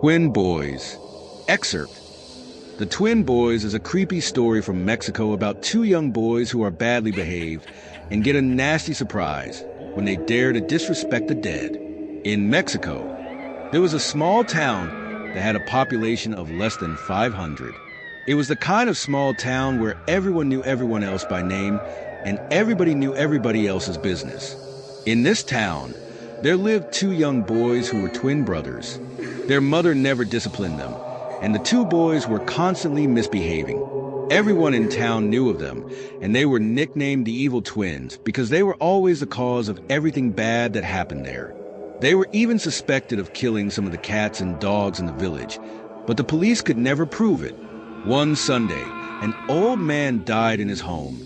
Twin Boys. Excerpt. The Twin Boys is a creepy story from Mexico about two young boys who are badly behaved and get a nasty surprise when they dare to disrespect the dead. In Mexico, there was a small town that had a population of less than 500. It was the kind of small town where everyone knew everyone else by name and everybody knew everybody else's business. In this town, there lived two young boys who were twin brothers. Their mother never disciplined them, and the two boys were constantly misbehaving. Everyone in town knew of them, and they were nicknamed the Evil Twins because they were always the cause of everything bad that happened there. They were even suspected of killing some of the cats and dogs in the village, but the police could never prove it. One Sunday, an old man died in his home,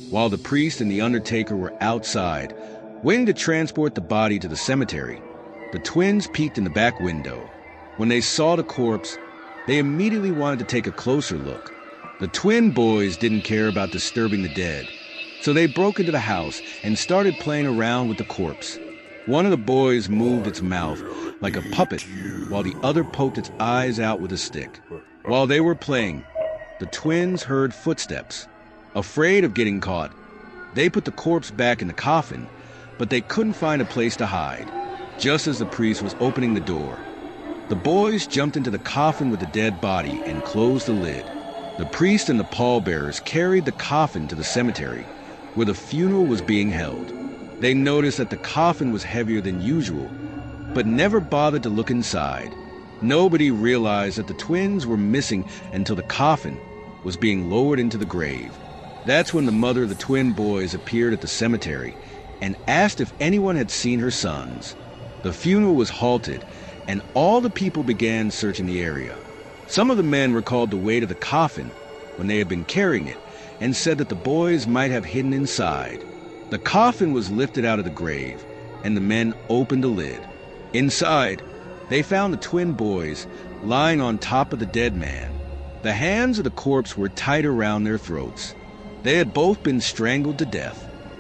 while the priest and the undertaker were outside, waiting to transport the body to the cemetery. The twins peeked in the back window. When they saw the corpse, they immediately wanted to take a closer look. The twin boys didn't care about disturbing the dead, so they broke into the house and started playing around with the corpse. One of the boys moved its mouth like a puppet, while the other poked its eyes out with a stick. While they were playing, the twins heard footsteps. Afraid of getting caught, they put the corpse back in the coffin, but they couldn't find a place to hide. Just as the priest was opening the door, the boys jumped into the coffin with the dead body and closed the lid. The priest and the pallbearers carried the coffin to the cemetery, where the funeral was being held. They noticed that the coffin was heavier than usual, but never bothered to look inside. Nobody realized that the twins were missing until the coffin was being lowered into the grave. That's when the mother of the twin boys appeared at the cemetery and asked if anyone had seen her sons. The funeral was halted, and all the people began searching the area. Some of the men recalled the weight of the coffin when they had been carrying it and said that the boys might have hidden inside. The coffin was lifted out of the grave, and the men opened the lid. Inside, they found the twin boys lying on top of the dead man. The hands of the corpse were tied around their throats. They had both been strangled to death.